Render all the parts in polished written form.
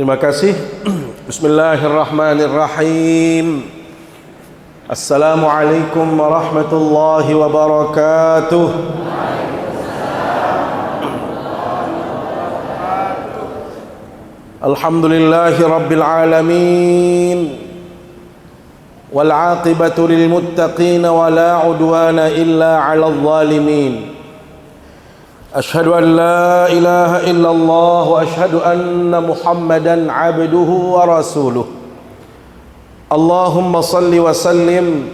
Terima kasih. Bismillahirrahmanirrahim. Assalamualaikum warahmatullahi wabarakatuh. Alhamdulillahi rabbil alamin. Wal 'aqibatu lil muttaqin wa la 'udwana illa 'alal zalimin. Ashhadu an la ilaha illallah wa ashhadu anna Muhammadan 'abduhu wa rasuluh. Allahumma salli wa sallim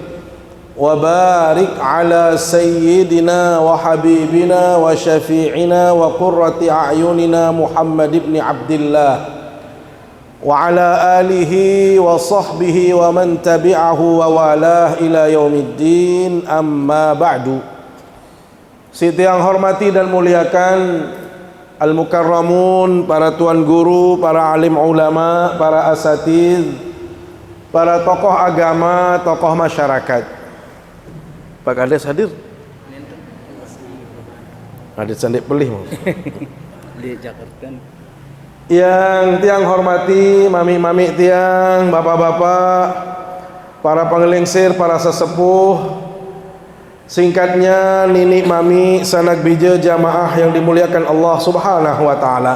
wa barik ala sayyidina wa habibina wa syafi'ina wa qurrati a'yunina Muhammad ibn Abdillah wa ala alihi wa sahbihi wa man tabi'ahu wa walah ila yaumiddin, amma ba'du. Siti yang hormati dan muliakan al-mukarramun, para tuan guru, para alim ulama, para asatiz, para tokoh agama, tokoh masyarakat. Pak Kades hadir? Hadir sandik pelih di Jakarta. Yang tiang hormati, mami-mami tiang, bapak-bapak, para pengelingsir, para sesepuh, singkatnya nini mami sanak bija jamaah yang dimuliakan Allah Subhanahu wa taala.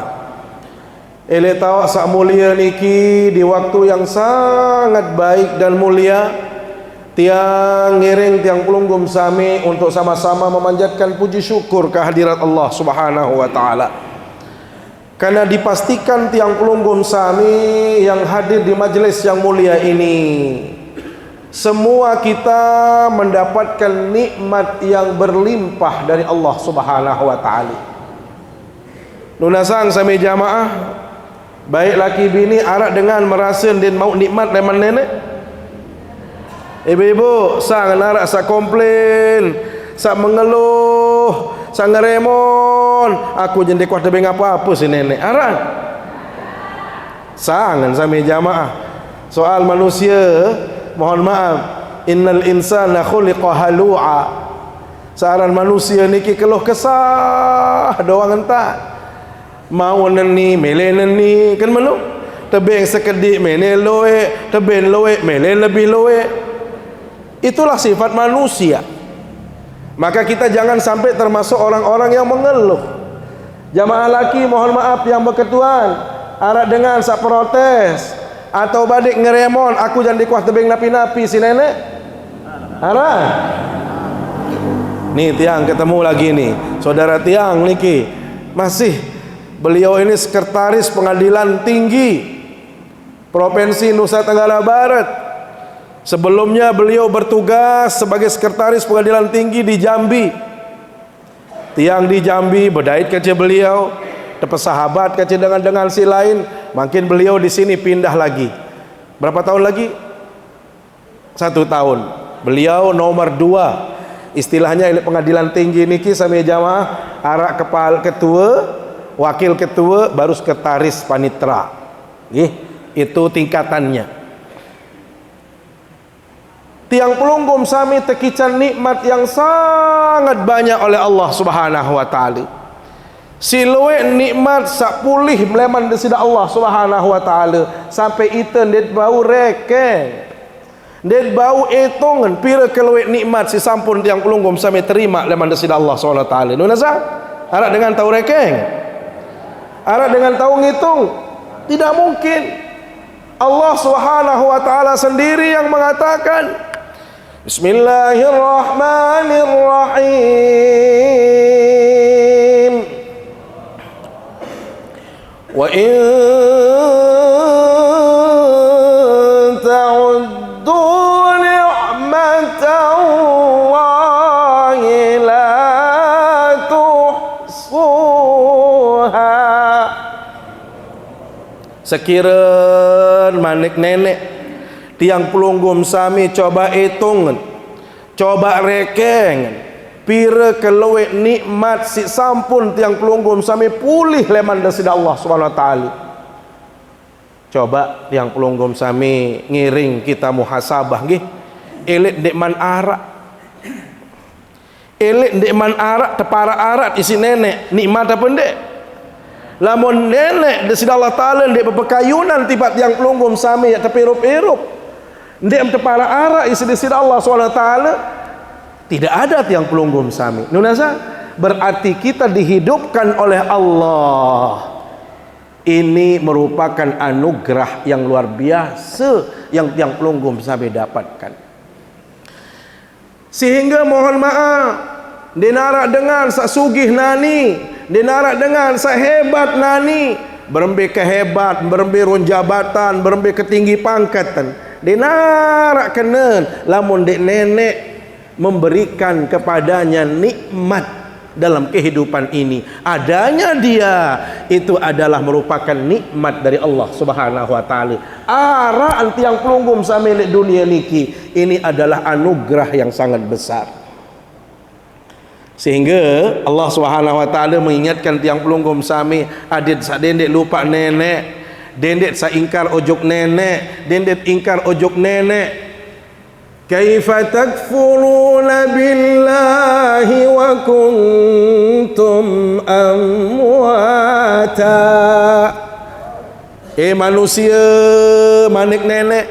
Ele tawa sak mulia niki di waktu yang sangat baik dan mulia, tiang ngiring tiang pelunggum sami untuk sama-sama memanjatkan puji syukur kehadirat Allah Subhanahu wa taala. Karena dipastikan tiang pelunggum sami yang hadir di majelis yang mulia ini, semua kita mendapatkan nikmat yang berlimpah dari Allah Subhanahu wa taala. Nunasang sami jamaah, baik laki bini arak dengan merasa din mau nikmat leman nenek. Ibu-ibu sang arak sak komplain, sak mengeluh, sak ngeremon, aku jende kuat tebing apa-apa si nenek. Arak sangan sami jamaah. Soal manusia, mohon maaf, innal insana khuliqa halu'a. Seorang manusia niki keluh kesah doang entak. Mau neni mele neni kan melu. Tebing sekedik mele loe, tebing loe mele lebih loe. Itulah sifat manusia. Maka kita jangan sampai termasuk orang-orang yang mengeluh. Jamaah laki mohon maaf yang berketuan, arak dengan sak protes atau badik ngeremon, aku jangan dikuah tebing napi-napi si nenek. Arah. Nih tiang ketemu lagi nih, saudara tiang niki. Masih beliau ini sekretaris pengadilan tinggi Provinsi Nusa Tenggara Barat. Sebelumnya beliau bertugas sebagai sekretaris pengadilan tinggi di Jambi. Tiang di Jambi berdait kece beliau, dapat sahabat kece dengan si lain. Makin beliau di sini pindah lagi. Berapa tahun lagi? 1 tahun. Beliau nomor 2. Istilahnya ini pengadilan tinggi niki sami jamaah, arak kepala ketua, wakil ketua, baru sekretaris panitra. Itu tingkatannya. Tiang pelunggum sami tekican nikmat yang sangat banyak oleh Allah Subhanahu wa taala. Siluet nikmat sak pulih meleman desida Allah Subhanahu wa taala sampai iten det bau rekeng. Det bau etongan pira keluet nikmat si sampun tiang pelunggum sami terima leman desida Allah Subhanahu wa taala. Nunasa arak dengan tahu rekeng. Arak dengan tahu ngitung. Tidak mungkin. Allah Subhanahu wa taala sendiri yang mengatakan, Bismillahirrahmanirrahim. Wa in ta'uddu ni'matallahi la tuhsuha. Sekiranya manik nenek tiang pelunggum sami coba hitung, coba rekeng pira keluwe nikmat si sampun tiang pelunggum sami pulih leman desida Allah Subhanahu wa taala. Coba tiang pelunggum sami ngiring kita muhasabah nggih. Elit dekman arak. Elit dekman arak tepara arak isi nenek nikmat apa ndek? Lamun nenek di sida Allah Ta'ala ndek berpekayunan tiba tiang pelunggum sami tapi erup-erup. Ndek para ara isi di sida Allah SWT, tidak ada tiang pelunggum sami. Nunasa berarti kita dihidupkan oleh Allah. Ini merupakan anugerah yang luar biasa yang tiang pelunggum sami dapatkan. Sehingga mohon maaf, dinarak dengan sak sugih nani, dinarak dengan sak hebat nani, berembe kehebat, berembe run jabatan, berembe ketinggi pangkatan, dinarak kenen lamun dek nenek memberikan kepadanya nikmat dalam kehidupan ini. Adanya dia itu adalah merupakan nikmat dari Allah Subhanahu wa taala. Araan tiang pelunggum sami di dunia niki ini adalah anugerah yang sangat besar. Sehingga Allah Subhanahu wa taala mengingatkan tiang pelunggum sami, adit sak dendek lupa nenek, dendek sak ingkar ojok nenek, dendek ingkar ojok nenek. Kaifa takfuruna billahi wa kuntum amwata. Manusia manik nenek,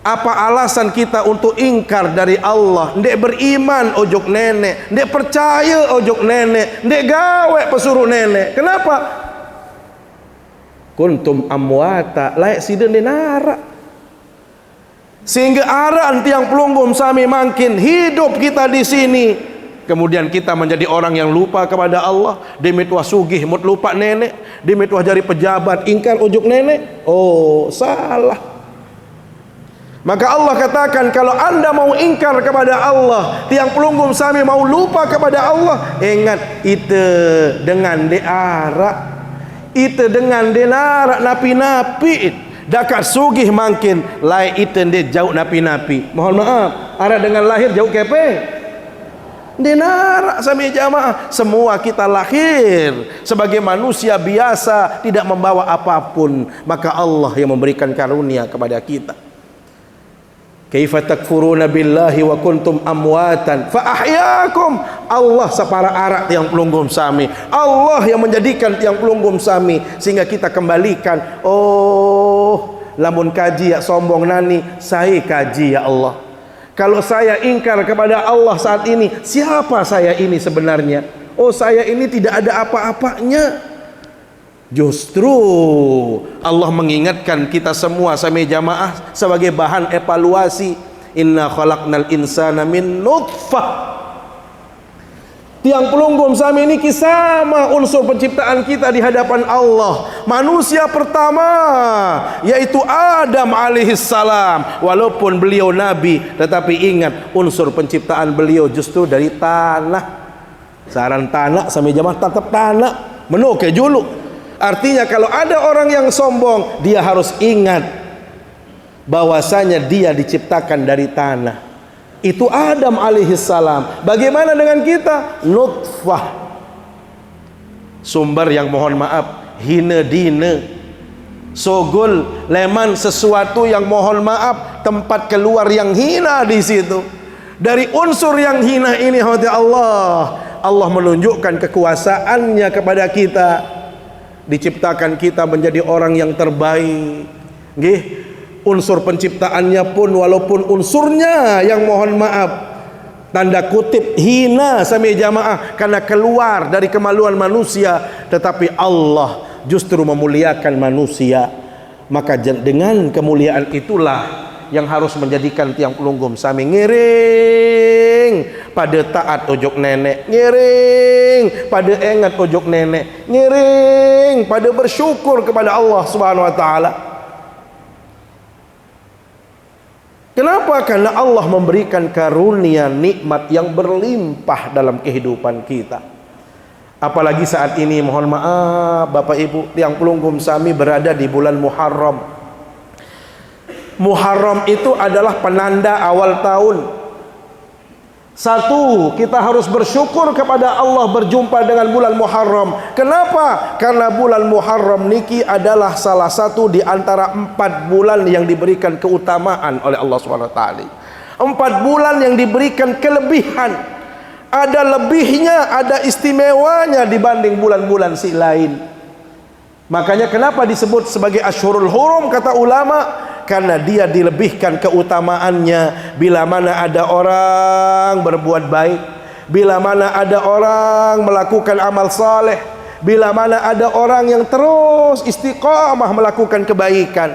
apa alasan kita untuk ingkar dari Allah? Ndek beriman ojok nenek, ndek percaya ojok nenek, ndek gawe pesuruh nenek. Kenapa? Kuntum amwata, layak sida nara. Sehingga araan tiang pelunggum sami makin hidup kita di sini. Kemudian kita menjadi orang yang lupa kepada Allah. Demit wah sugih mut lupa nenek, demit wah jadi pejabat ingkar ujug nenek. Oh, salah. Maka Allah katakan, kalau anda mau ingkar kepada Allah, tiang pelunggum sami mau lupa kepada Allah, ingat itu dengan diarak, itu dengan denarak napi-napi. Dakat sugih makin lai iten dia jauh napi-napi. Mohon maaf, arah dengan lahir jauh kepeng. Denarak sami jamaah. Semua kita lahir sebagai manusia biasa, tidak membawa apapun. Maka Allah yang memberikan karunia kepada kita. Kaifa takfuruna billahi wa kuntum amwatan fa ahyaakum. Allah separa arak tiang pelunggum sami. Allah yang menjadikan tiang pelunggum sami sehingga kita kembalikan. Oh, lamun kaji ya sombong nani, saya kaji ya Allah. Kalau saya ingkar kepada Allah saat ini, siapa saya ini sebenarnya? Oh, saya ini tidak ada apa-apanya. Justru Allah mengingatkan kita semua sami jamaah sebagai bahan evaluasi. Inna khalaqnal insana min nutfah. Tiang pelunggum sami ini sama unsur penciptaan kita di hadapan Allah. Manusia pertama yaitu Adam alaihissalam. Walaupun beliau nabi, tetapi ingat unsur penciptaan beliau justru dari tanah. Saran tanah sami jamaah tetap tanah. Menoke juluk. Artinya kalau ada orang yang sombong, dia harus ingat bahwasanya dia diciptakan dari tanah. Itu Adam alaihissalam. Bagaimana dengan kita? Nutfah. Sumber yang mohon maaf hina dina, sogol leman, sesuatu yang mohon maaf tempat keluar yang hina di situ. Dari unsur yang hina ini Allah menunjukkan kekuasaannya kepada kita. Diciptakan kita menjadi orang yang terbaik. Nggih, unsur penciptaannya pun walaupun unsurnya yang mohon maaf tanda kutip hina sami jamaah karena keluar dari kemaluan manusia, tetapi Allah justru memuliakan manusia. Maka dengan kemuliaan itulah yang harus menjadikan tiang pelunggum sami ngiring pada taat ojok nenek, ngiring pada ingat ojok nenek, ngiring pada bersyukur kepada Allah Subhanahu wa taala. Kenapa? Karena Allah memberikan karunia nikmat yang berlimpah dalam kehidupan kita. Apalagi saat ini mohon maaf Bapak Ibu, tiang pelunggum sami berada di bulan Muharram. Muharram itu adalah penanda awal tahun. Satu, kita harus bersyukur kepada Allah berjumpa dengan bulan Muharram. Kenapa? Karena bulan Muharram niki adalah salah satu di antara 4 bulan yang diberikan keutamaan oleh Allah SWT. 4 bulan yang diberikan kelebihan. Ada lebihnya, ada istimewanya dibanding bulan-bulan si lain. Makanya kenapa disebut sebagai Ashhurul Hurum kata ulama? Karena dia dilebihkan keutamaannya bila mana ada orang berbuat baik, bila mana ada orang melakukan amal saleh, bila mana ada orang yang terus istiqamah melakukan kebaikan,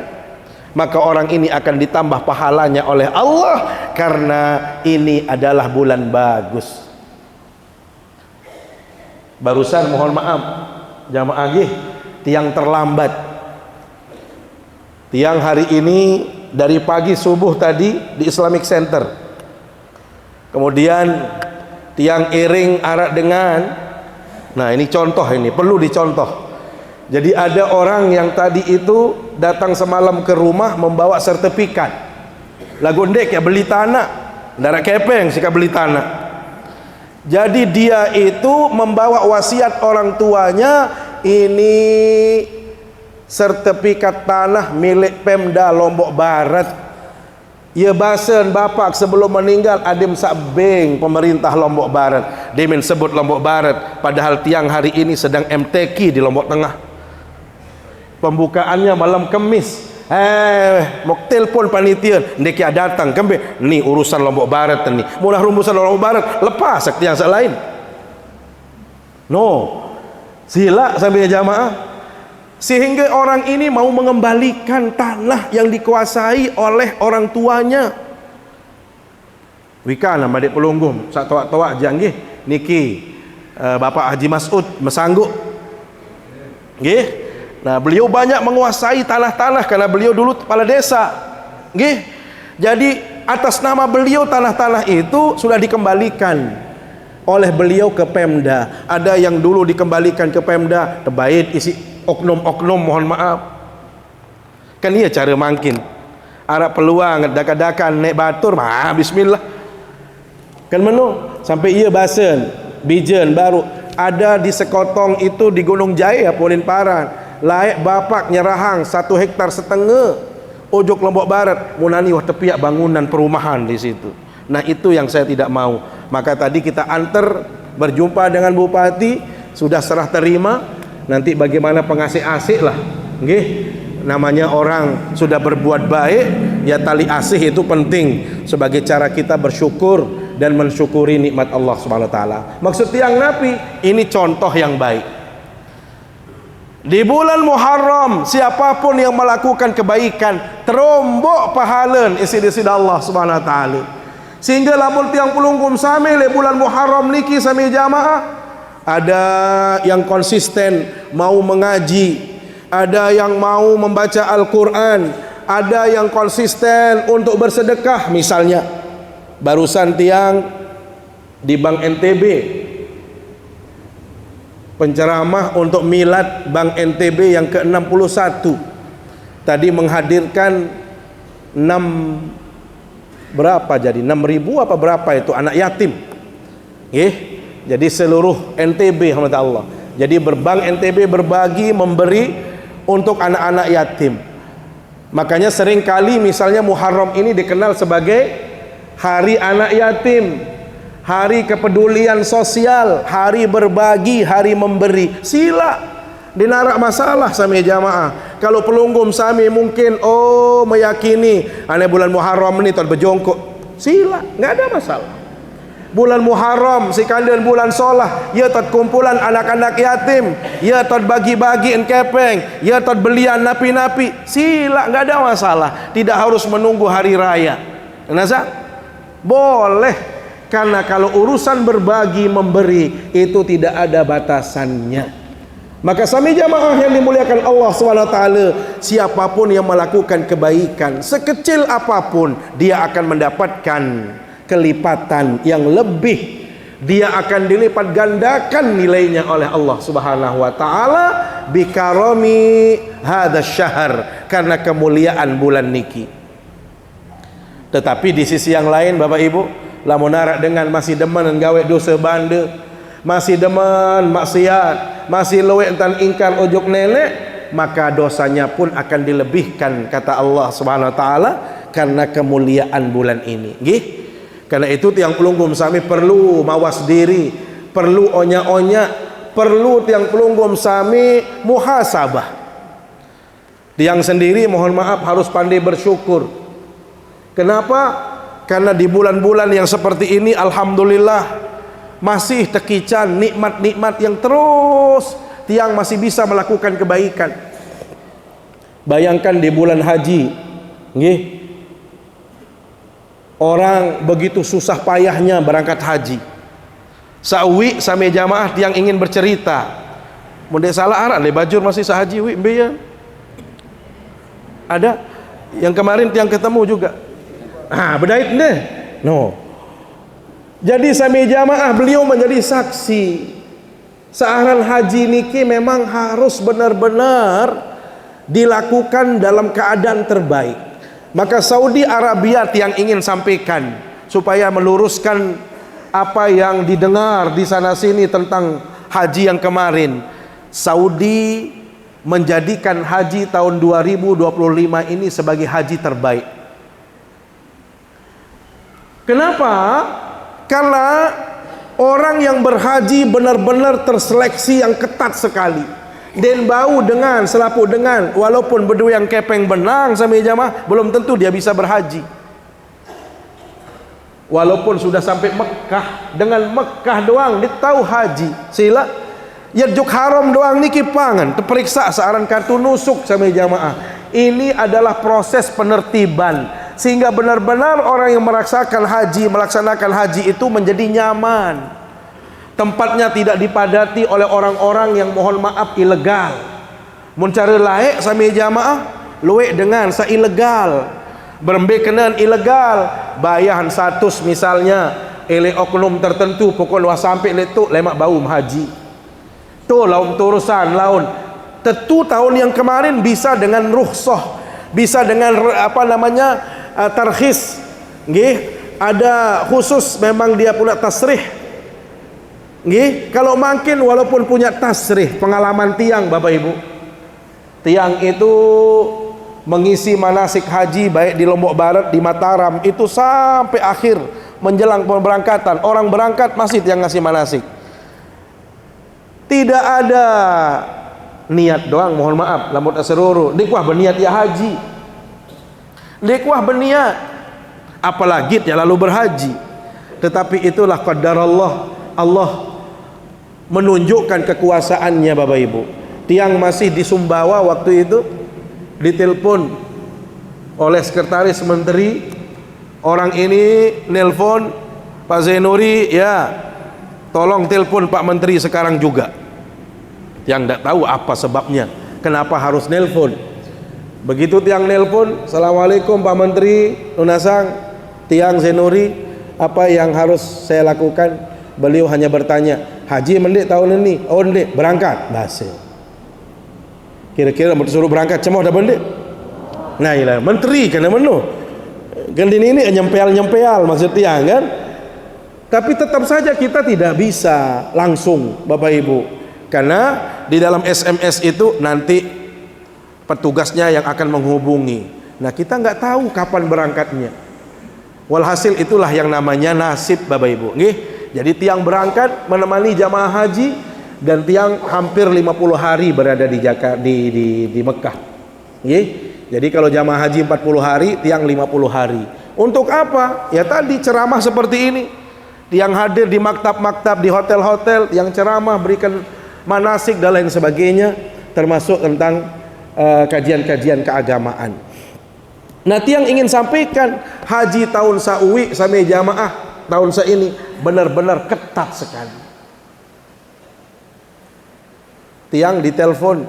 maka orang ini akan ditambah pahalanya oleh Allah, karena ini adalah bulan bagus. Barusan mohon maaf jamaah tiang terlambat. Tiang hari ini dari pagi subuh tadi di Islamic Center. Kemudian tiang iring arak dengan, nah ini contoh, ini perlu dicontoh. Jadi ada orang yang tadi itu datang semalam ke rumah membawa sertifikat. Lagu ndek ya beli tanah, darat kepeng sika beli tanah. Jadi dia itu membawa wasiat orang tuanya, ini sertifikat tanah milik Pemda Lombok Barat. Ya basen bapak sebelum meninggal adim sabeng pemerintah Lombok Barat. Demin sebut Lombok Barat, padahal tiang hari ini sedang MTQ di Lombok Tengah. Pembukaannya malam Kemis. Mau telepon panitia, ndek ya datang kembe. Nih urusan Lombok Barat ni. Mudah rumusan Lombok Barat, lepas sakti yang lain. No. Sila sampai jamaah. Sehingga orang ini mau mengembalikan tanah yang dikuasai oleh orang tuanya. Wika nama dek pelunggum sak toak-toak janggih niki Bapak Haji Mas'ud mesanggup. Nggih. Nah, beliau banyak menguasai tanah-tanah karena beliau dulu kepala desa. Nggih. Jadi atas nama beliau tanah-tanah itu sudah dikembalikan oleh beliau ke Pemda. Ada yang dulu dikembalikan ke Pemda, terbaik isi oknum-oknum mohon maaf. Kan iya cara mangkin. Arab peluang dakan-dakan naik batur, bismillah. Kan menu sampai iya basen, bijen baru ada di sekotong itu di Gunung Jaya Polin Paran. Laik bapak nyerahang 1,5 hektar ojok Lombok Barat, munani wah tepiak bangunan perumahan di situ. Nah, itu yang saya tidak mau. Maka tadi kita antar berjumpa dengan Bupati, sudah serah terima. Nanti bagaimana pengasih asih lah, nggih. Namanya orang sudah berbuat baik, ya tali asih itu penting sebagai cara kita bersyukur dan mensyukuri nikmat Allah Subhanahu wa taala. Maksud tiang napi ini contoh yang baik. Di bulan Muharram siapapun yang melakukan kebaikan terombok pahala isi di sisi Allah Subhanahu wa taala. Sehingga lamun tiang pelungkum sami le bulan Muharram niki sami jamaah, ada yang konsisten mau mengaji, ada yang mau membaca Al-Quran, ada yang konsisten untuk bersedekah. Misalnya barusan tiang di Bank NTB penceramah untuk milad Bank NTB yang ke-61 tadi menghadirkan 6.000 apa berapa itu anak yatim. Jadi seluruh NTB alhamdulillah. Jadi berbank NTB berbagi memberi untuk anak-anak yatim. Makanya sering kali misalnya Muharram ini dikenal sebagai Hari Anak Yatim, Hari Kepedulian Sosial, Hari Berbagi, Hari Memberi. Sila dinarak masalah sami jamaah. Kalau pelunggum sami mungkin meyakini ane bulan Muharram ini tot berjongkok. Sila, nggak ada masalah. Bulan Muharram sekalian bulan solah, ya tot kumpulan anak-anak yatim, ya tot bagi-bagi kepeng, ya tot belian napi-napi. Sila, nggak ada masalah. Tidak harus menunggu hari raya. Nasa? Boleh, karena kalau urusan berbagi memberi itu tidak ada batasannya. Maka sami jamaah yang dimuliakan Allah SWT, siapapun yang melakukan kebaikan sekecil apapun, dia akan mendapatkan kelipatan yang lebih. Dia akan dilipat gandakan nilainya oleh Allah Subhanahu wa taala bikarami hadzal syahr, karena kemuliaan bulan niki. Tetapi di sisi yang lain Bapak Ibu, lamun narak dengan masih demen gawe dosa bande, masih demen maksiat, masih luwe entan ingkar ojok nenek, maka dosanya pun akan dilebihkan kata Allah Subhanahu wa taala karena kemuliaan bulan ini. Nggih. Karena itu tiang pelunggum sami perlu mawas diri, perlu onya-onya, perlu tiang pelunggum sami muhasabah. Tiang sendiri mohon maaf harus pandai bersyukur. Kenapa? Karena di bulan-bulan yang seperti ini alhamdulillah masih tekican nikmat-nikmat yang terus tiang masih bisa melakukan kebaikan. Bayangkan di bulan haji, nggih, orang begitu susah payahnya berangkat haji. Sauwi sampai jamaah tiang ingin bercerita. Mundek salah arah le bajur masih sahaji wi mbeyan. Ada yang kemarin tiang ketemu juga. Bedait deh. No. Jadi sampai jamaah beliau menjadi saksi. Searan haji niki memang harus benar-benar dilakukan dalam keadaan terbaik. Maka Saudi Arabia tiang ingin sampaikan supaya meluruskan apa yang didengar di sana sini tentang haji yang kemarin. Saudi menjadikan haji tahun 2025 ini sebagai haji terbaik. Kenapa? Karena orang yang berhaji benar-benar terseleksi yang ketat sekali. Dan bau dengan, selapu dengan, walaupun berdua yang kepeng benang sampai jamaah, belum tentu dia bisa berhaji. Walaupun sudah sampai Mekah, dengan Mekah doang dia tahu haji. Sila Yarjuk haram doang niki pangan terperiksa searan kartu nusuk sampai jamaah. Ini adalah proses penertiban sehingga benar-benar orang yang melaksanakan haji itu menjadi nyaman. Tempatnya tidak dipadati oleh orang-orang yang mohon maaf ilegal. Mencari laik sampai jamaah luwek dengan ilegal. Berembekenan ilegal, bayahan 100 misalnya, ele oknum tertentu pokoknya sampai letuk lemak bau haji. Tuh laun turusan laun. Tentu tahun yang kemarin bisa dengan rukhsah, bisa dengan tarkhis. Nggih, ada khusus memang dia punya tasrih. Nggih, kalau makin walaupun punya tasrih, pengalaman tiang Bapak Ibu. Tiang itu mengisi manasik haji baik di Lombok Barat, di Mataram itu sampai akhir menjelang pemberangkatan. Orang berangkat masih tiang ngasih manasik. Tidak ada niat doang, mohon maaf, lamut aseruru. Dikwah berniat ya haji. Dikwah berniat apalagi ya lalu berhaji. Tetapi itulah qadar Allah. Allah menunjukkan kekuasaannya Bapak Ibu. Tiang masih di Sumbawa waktu itu ditelepon oleh sekretaris menteri. Orang ini nelpon Pak Zainuri, ya tolong telepon Pak Menteri sekarang juga. Yang tidak tahu apa sebabnya, kenapa harus nelpon. Begitu tiang nelpon, Assalamualaikum Pak Menteri, Nunasang, tiang Zainuri, apa yang harus saya lakukan? Beliau hanya bertanya, haji mendik tahun ini? Oh mendik, berangkat. Bahasa. Kira-kira suruh berangkat, cemoh dah mendik. Nah ilah, Menteri kena menu. Gendin ini nyempel-nyempel maksud tiang kan? Tapi tetap saja kita tidak bisa langsung Bapak Ibu, karena di dalam SMS itu nanti petugasnya yang akan menghubungi. Nah kita nggak tahu kapan berangkatnya. Walhasil itulah yang namanya nasib Bapak Ibu. Nggih. Jadi tiang berangkat menemani jamaah haji dan tiang hampir 50 hari berada di Mekah. Nggih. Jadi kalau jamaah haji 40 hari, tiang 50 hari. Untuk apa? Ya tadi ceramah seperti ini. Yang hadir di maktab-maktab, di hotel-hotel, yang ceramah, berikan manasik dan lain sebagainya, termasuk tentang kajian-kajian keagamaan. Nah tiang ingin sampaikan haji tahun Sawi sampai jamaah tahun ini benar-benar ketat sekali. Tiang ditelepon,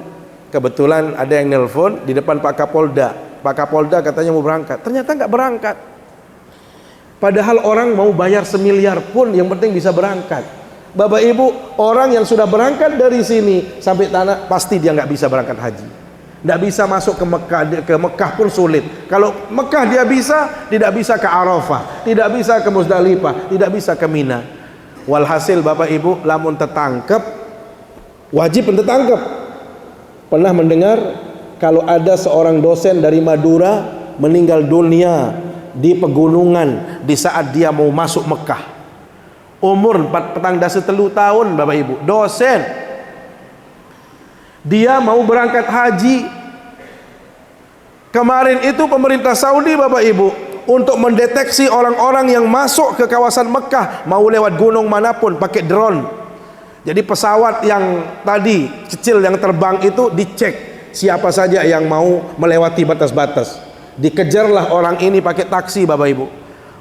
kebetulan ada yang nelpon di depan Pak Kapolda. Pak Kapolda katanya mau berangkat, ternyata nggak berangkat. Padahal orang mau bayar semiliar pun yang penting bisa berangkat. Bapak Ibu, orang yang sudah berangkat dari sini sampai tanah pasti dia nggak bisa berangkat haji. Nggak bisa masuk ke Mekah pun sulit. Kalau Mekah dia bisa, tidak bisa ke Arafah, tidak bisa ke Muzdalifah, tidak bisa ke Mina. Walhasil Bapak Ibu, lamun tertangkep, wajib tertangkep. Pernah mendengar kalau ada seorang dosen dari Madura meninggal dunia di pegunungan di saat dia mau masuk Mekah, umur 4 tahun Bapak Ibu, dosen, dia mau berangkat haji Kemarin itu pemerintah Saudi Bapak Ibu, untuk mendeteksi orang-orang yang masuk ke kawasan Mekah, mau lewat gunung manapun pakai drone. Jadi pesawat yang tadi kecil yang terbang itu dicek siapa saja yang mau melewati batas-batas. Dikejarlah orang ini pakai taksi Bapak Ibu.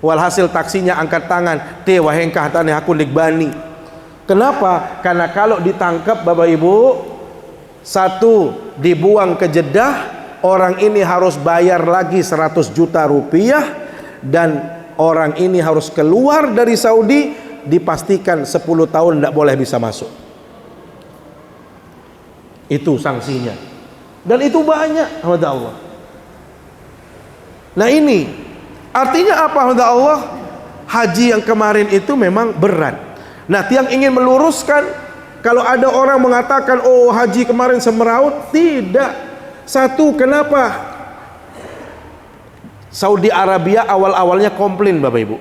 Walhasil taksinya angkat tangan, "Te wahengkah tane aku digbani." Kenapa? Karena kalau ditangkap Bapak Ibu, satu, dibuang ke Jeddah, orang ini harus bayar lagi 100 juta rupiah, dan orang ini harus keluar dari Saudi, dipastikan 10 tahun tidak boleh bisa masuk. Itu sanksinya, dan itu banyak, alhamdulillah Allah. Nah ini artinya apa, alhamdulillah Allah? Haji yang kemarin itu memang berat. Nah, tiang ingin meluruskan, kalau ada orang mengatakan, oh haji kemarin semeraut, tidak. Satu, kenapa Saudi Arabia awal-awalnya komplain Bapak Ibu,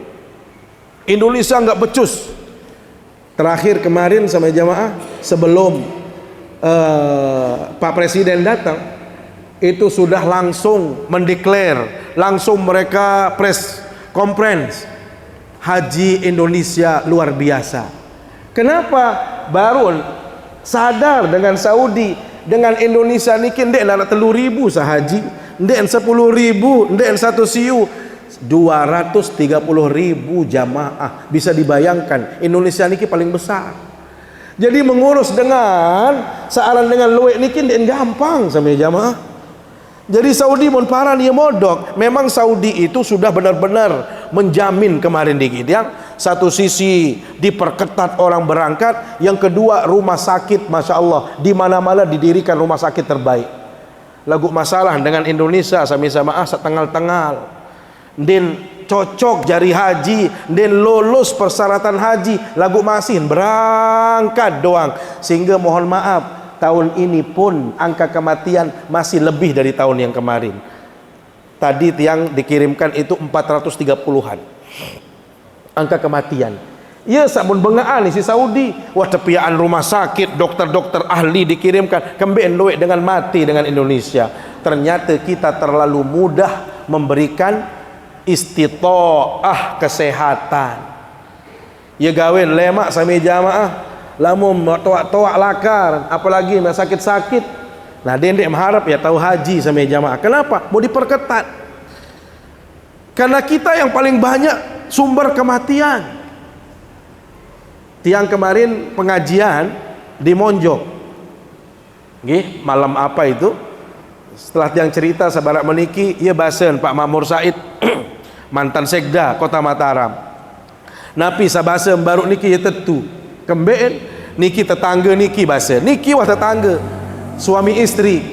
Indonesia nggak becus. Terakhir kemarin sama jamaah, sebelum Pak Presiden datang, itu sudah langsung mendeklar, langsung mereka press conference, haji Indonesia luar biasa. Kenapa? Baru sadar dengan Saudi, dengan Indonesia niki ndek nak 3.000 sahaji, ndek 10.000, ndek 1 siu, 230.000 jamaah. Bisa dibayangkan, Indonesia niki paling besar. Jadi mengurus dengan searan dengan luwek niki ndek gampang sama jamaah. Jadi Saudi pun parah dia modok. Memang Saudi itu sudah benar-benar menjamin kemarin dikit yang satu sisi diperketat orang berangkat, yang kedua rumah sakit Masya Allah di mana-mana didirikan rumah sakit terbaik. Lagu masalah dengan Indonesia sama-sama setengah-tengah. Den cocok jari haji, den lulus persyaratan haji, lagu masin berangkat doang. Sehingga mohon maaf, tahun ini pun angka kematian masih lebih dari tahun yang kemarin. Tadi yang dikirimkan itu 430-an angka kematian. Ya sabun bengaan si Saudi. Wah, tepiaan rumah sakit, dokter-dokter ahli dikirimkan, kembali duit dengan mati dengan Indonesia. Ternyata kita terlalu mudah memberikan istitoah kesehatan. Ya gawin lemak sami jamaah, lamun toak-toak lakar, apalagi sakit-sakit. Nah, dendek mengharap ya tahu haji sama jamaah. Kenapa? Mau diperketat. Karena kita yang paling banyak sumber kematian. Tiang kemarin pengajian di Monjok. Nggih, malam apa itu? Setelah tiang cerita sabarak meniki, ia basen Pak Makmur Said, mantan sekda Kota Mataram. Napi sabasem baru niki ia tetu. Kembeen niki tetangga niki bahasa niki wah tetangga suami istri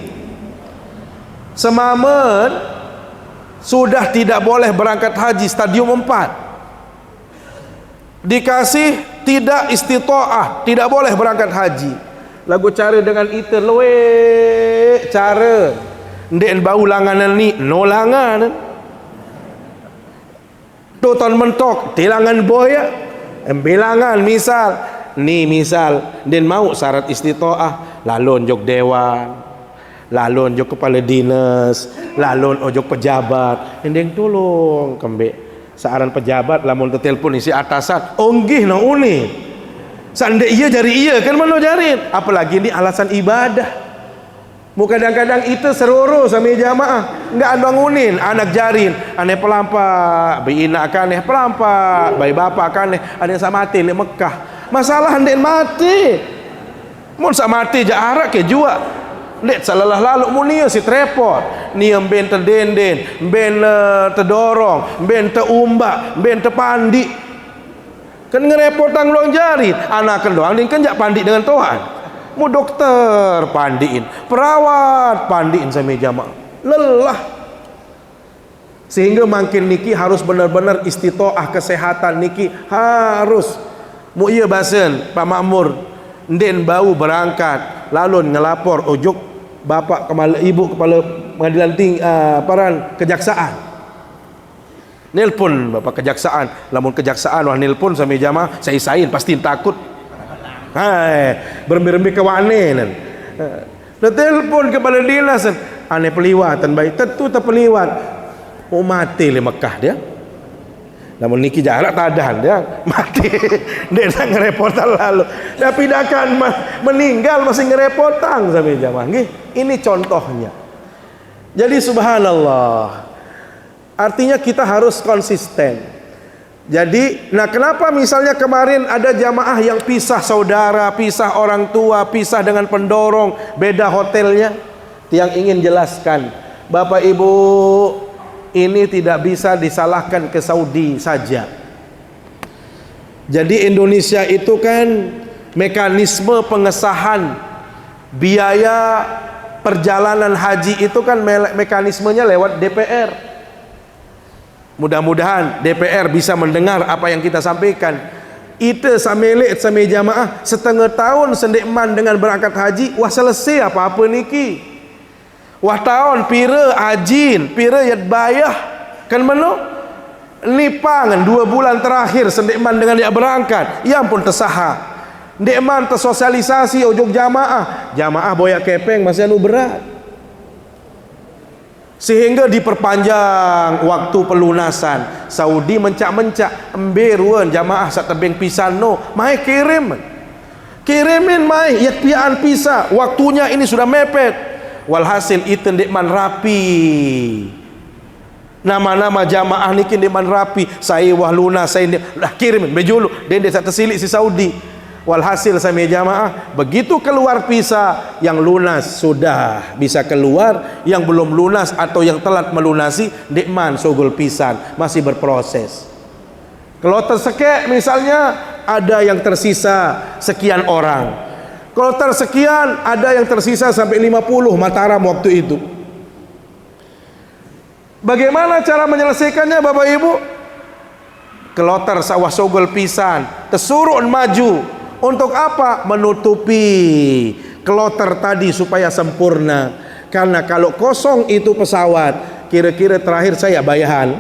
semamen sudah tidak boleh berangkat haji stadium 4, dikasih tidak istitoah, tidak boleh berangkat haji. Lagu cara dengan itu loe cara ndek bau langanan ni no langan toton mentok tilangan boya bilangan misal ni misal den mau syarat istitoah, lalon jok dewan, lalon jok kepala dinas, lalon ojok pejabat, endeng tolong kembe searan pejabat lamun telepon isi atasan onggih no uni sande iya jari iya kan mana jarin, apalagi ini alasan ibadah. Mu kadang-kadang itu seruru sama jamaah nggak ada bangunin anak jarin aneh pelampa bina kaneh pelampa bayi bapak kaneh aneh samati di Mekah. Masalah ndek mati, mun sak mati jarak ke jua, ndek salalah lalu munia si trepot, niem ben terdenden, ben terdorong, ben teumbak, ben tepandi, kan ngerepotang luang jari, anak doang, kan jak pandi dengan Tuhan, mu dokter pandiin, perawat pandiin sama jamaah, lelah, sehingga makin niki harus benar-benar istitoah kesehatan niki harus. Mu iya basen Pak Makmur nden bau berangkat lalu ngelapor ujuk bapak kepala ibu kepala pengadilan tinggi paran kejaksaan nelpon bapak kejaksaan, lamun kejaksaan wah nelpon sama jamaah saya isain pasti takut hai berembi-rembi ke wane nan telepon kepala dinas ane peliwatan baik tentu terpeliwat mau mati le Mekah dia. Namun niki jarak tadan dia mati. Dia nak ngerepotan lalu. Dah pindahkan meninggal masih ngerepotan sampai jamaah. Ini contohnya. Jadi subhanallah. Artinya kita harus konsisten. Jadi, nah kenapa misalnya kemarin ada jamaah yang pisah saudara, pisah orang tua, pisah dengan pendorong, beda hotelnya? Yang ingin jelaskan, Bapak Ibu, ini tidak bisa disalahkan ke Saudi saja. Jadi Indonesia itu kan mekanisme pengesahan biaya perjalanan haji itu kan mekanismenya lewat DPR. Mudah-mudahan DPR bisa mendengar apa yang kita sampaikan. Ite samelik same jamaah setengah tahun sendekman dengan berangkat haji, wah selesai apa-apa niki. Wah tahun pira ajin, pira yat bayah kan meno nipangan 2 bulan terakhir sendekman dengan dia berangkat. Ya ampun tersaha. Ndekman tersosialisasi ujung jamaah. Jamaah boyak kepeng masih anu berat. Sehingga diperpanjang waktu pelunasan. Saudi mencak-mencak emberuan jamaah sak tebing pisan no mai kirimin mai yat piaan pisah waktunya ini sudah mepet. Walhasil itu ndekman rapi, nama-nama jamaah niki ndekman rapi, saya wah lunas saya dah kirimin bejulu dende sak tersilik si Saudi. Walhasil saya jamaah begitu keluar visa yang lunas sudah bisa keluar, yang belum lunas atau yang telat melunasi dekman sogol pisan masih berproses. Kalau tersekek misalnya ada yang tersisa sekian orang, kalau tersekian ada yang tersisa sampai 50 Mataram waktu itu. Bagaimana cara menyelesaikannya Bapak Ibu? Keloter sawah sogol pisan tersurun maju. Untuk apa? Menutupi kloter tadi supaya sempurna. Karena kalau kosong itu pesawat, kira-kira terakhir saya bayahan.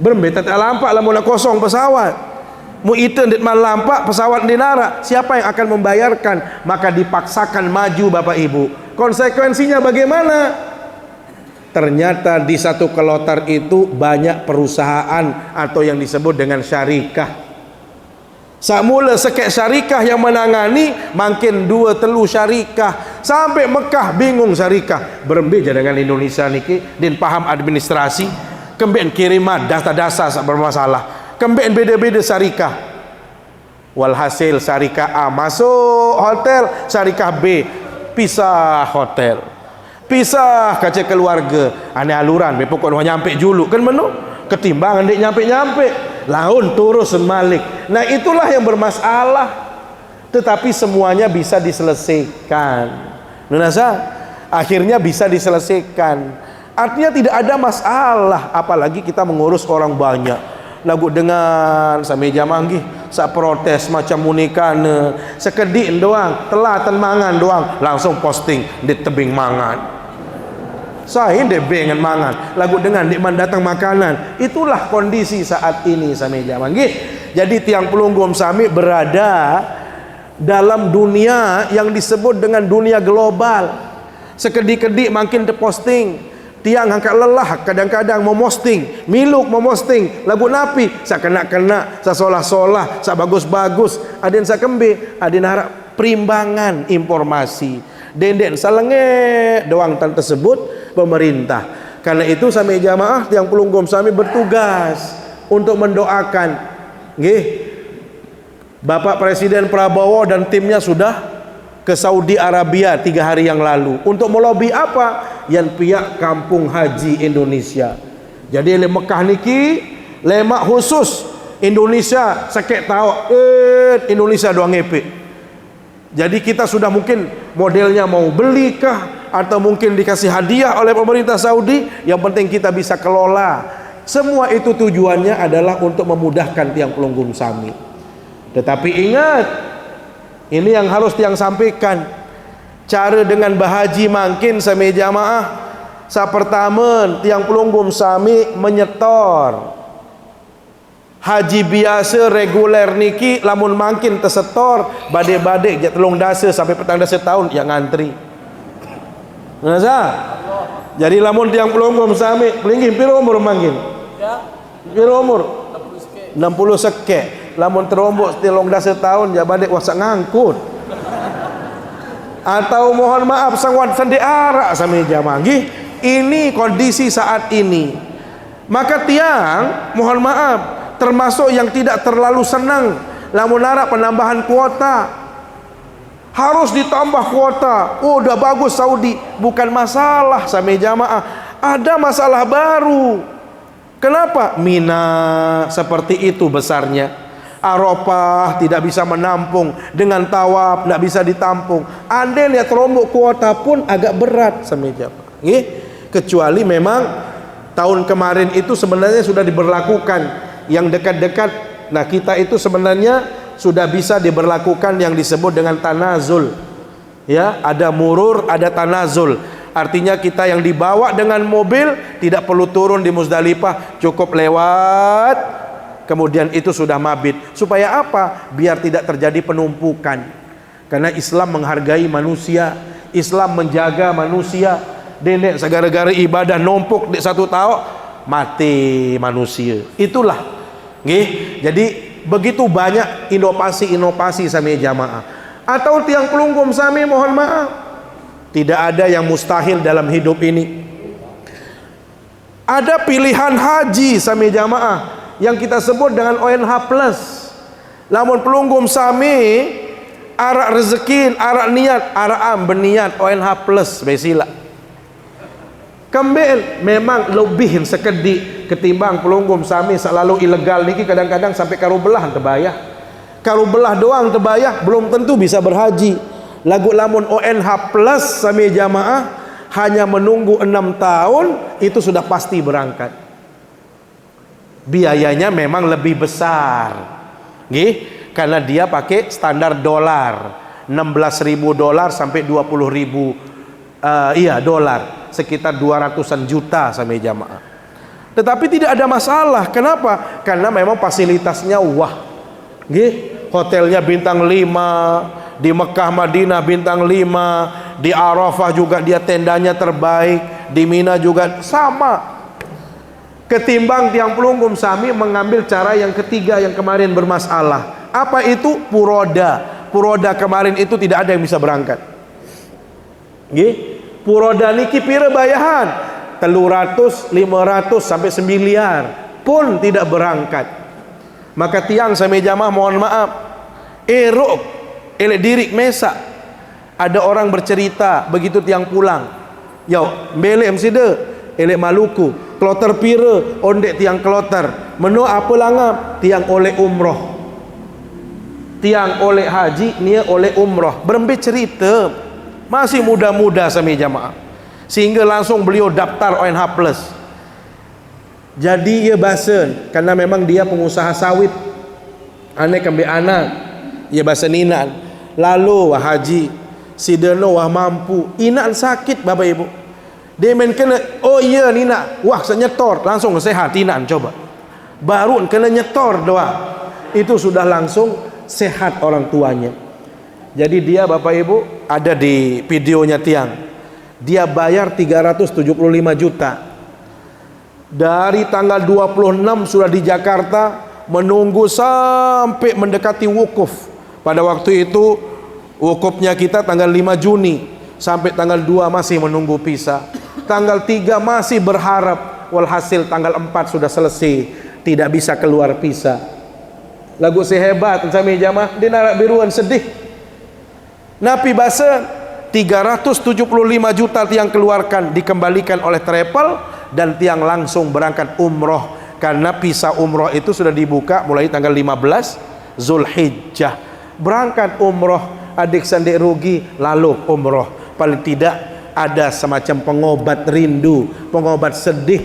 Berembet tak lampak lah mula kosong pesawat. Mu itu ndetman lampak pesawat dinara, siapa yang akan membayarkan? Maka dipaksakan maju Bapak Ibu. Konsekuensinya bagaimana? Ternyata di satu kloter itu banyak perusahaan atau yang disebut dengan syarikah. Samula sekek syarikah yang menangani, makin 2 telu syarikah sampai Mekah bingung syarikah. Berbeda dengan Indonesia niki, din paham administrasi, kembien kirimat data-data bermasalah, kembien beda-beda syarikah. Walhasil syarikah A masuk hotel, syarikah B pisah hotel, pisah kaca keluarga. Aneh aluran, pokok nyampe julu kan menu, ketimbangan dek nyampe-nyampe. Laun turus malik. Nah itulah yang bermasalah. Tetapi semuanya bisa diselesaikan. Nunasa akhirnya bisa diselesaikan. Artinya tidak ada masalah. Apalagi kita mengurus orang banyak. Lagu dengan sampai jamanggi sak protes macam munikane sekedik doang, telatan mangan doang, langsung posting di tebing mangan. Saya dek bengan mangan lagu dengan dek datang makanan. Itulah kondisi saat ini sami jamanggi. Jadi tiang pelunggum sami berada dalam dunia yang disebut dengan dunia global. Sekedik-kedik makin terposting. Tiang angkat lelah kadang-kadang mau posting, miluk mau posting lagu napi, sa kena-kena, sa solah-solah, sa bagus-bagus, aden sa kembe, aden harap perimbangan informasi. Den salenge doang tan tersebut pemerintah. Karena itu sami jamaah tiang pelunggum sami bertugas untuk mendoakan nggih. Bapak Presiden Prabowo dan timnya sudah ke Saudi Arabia 3 hari yang lalu untuk melobi apa? Yang pihak kampung haji Indonesia. Jadi le Mekah niki lemak khusus Indonesia sekek tahu Indonesia doang ngepek. Jadi kita sudah mungkin modelnya mau belikah atau mungkin dikasih hadiah oleh pemerintah Saudi, yang penting kita bisa kelola. Semua itu tujuannya adalah untuk memudahkan tiang pelunggum sami. Tetapi ingat, ini yang harus tiang sampaikan. Cara dengan bahaji makin sami jamaah. Sa pertama tiang pelunggum sami menyetor. Haji biasa reguler niki lamun makin tersetor badek-badek je telung dasa sampai petang dasa tahun yang ngantri. Nasa? Jadi lamun tiang pelonggom sami pelinggih piro umur manggil? Ya. Piro umur? 60 seke. Lamun terombok tilong dah setahun ya badek wasak ngangkut. Atau mohon maaf sangwat sandi arak sami jamaah. Ini kondisi saat ini. Maka tiang mohon maaf termasuk yang tidak terlalu senang lamun arak penambahan kuota. Harus ditambah kuota. Oh, udah bagus Saudi. Bukan masalah sami jamaah. Ada masalah baru. Kenapa? Mina seperti itu besarnya. Arafah tidak bisa menampung. Dengan tawaf tidak bisa ditampung. Andai lihat rombok kuota pun agak berat sami jamaah. Kecuali memang tahun kemarin itu sebenarnya sudah diberlakukan. Yang dekat-dekat. Nah, kita itu sebenarnya sudah bisa diberlakukan yang disebut dengan tanazul. Ya, ada murur, ada tanazul. Artinya kita yang dibawa dengan mobil tidak perlu turun di Muzdalifah, cukup lewat, kemudian itu sudah mabit. Supaya apa? Biar tidak terjadi penumpukan. Karena Islam menghargai manusia, Islam menjaga manusia. Denek segara-gara ibadah numpuk di satu tahun, mati manusia. Itulah. Jadi begitu banyak inovasi-inovasi sami jamaah. Atau tiang pelunggum sami mohon maaf, tidak ada yang mustahil dalam hidup ini. Ada pilihan haji sami jamaah yang kita sebut dengan ONH plus. Lamun pelunggum sami arak rezeki, arak niat, arak berniat ONH plus besila. Kembali memang lebih sekedik ketimbang pelunggum sami selalu ilegal niki kadang-kadang sampai karo belah terbayah. Karo belah doang terbayah belum tentu bisa berhaji. Lagu lamun ONH plus sami jamaah hanya menunggu 6 tahun itu sudah pasti berangkat. Biayanya memang lebih besar. Karena dia pakai standar dolar. 16.000 dolar sampai 20.000 dolar. Sekitar 200-an juta sami jamaah. Tetapi tidak ada masalah. Kenapa? Karena memang fasilitasnya wah. Hotelnya bintang 5, di Mekah Madinah bintang 5, di Arafah juga dia tendanya terbaik, di Mina juga sama. Ketimbang tiang pelunggum sami mengambil cara yang ketiga yang kemarin bermasalah. Apa itu? Puroda. Puroda kemarin itu tidak ada yang bisa berangkat. Puroda niki pira bayahan 300, 500 sampai 1 miliar pun tidak berangkat. Maka tiang sami jamaah mohon maaf erok elek dirik mesa. Ada orang bercerita begitu tiang pulang, yo bele mside elek Maluku kloter pira ondek tiang kloter menu apa langap tiang oleh umroh, tiang oleh haji nia oleh umroh. Berembe cerita masih muda-muda sami jamaah, sehingga langsung beliau daftar ONH plus. Jadi ia basen karena memang dia pengusaha sawit, aneh kembe anak ia basen inan. Lalu wah haji sideno wah mampu inan sakit bapak ibu, dia main kena oh iya nina wah senyetor langsung sehat inan. Coba baru kena nyetor doang itu sudah langsung sehat orang tuanya. Jadi dia bapak ibu ada di videonya tiang, dia bayar 375 juta dari tanggal 26 sudah di Jakarta menunggu sampai mendekati wukuf. Pada waktu itu wukufnya kita tanggal 5 Juni sampai tanggal 2 masih menunggu visa, tanggal 3 masih berharap, walhasil tanggal 4 sudah selesai tidak bisa keluar visa. Lagu sehebat sami jamaah di narak biruan sedih. Napi bahasa 375 juta tiang keluarkan dikembalikan oleh travel dan tiang langsung berangkat umroh karena visa umroh itu sudah dibuka mulai tanggal 15 Zulhijjah. Berangkat umroh adik sandek rugi lalu umroh. Paling tidak ada semacam pengobat rindu, pengobat sedih.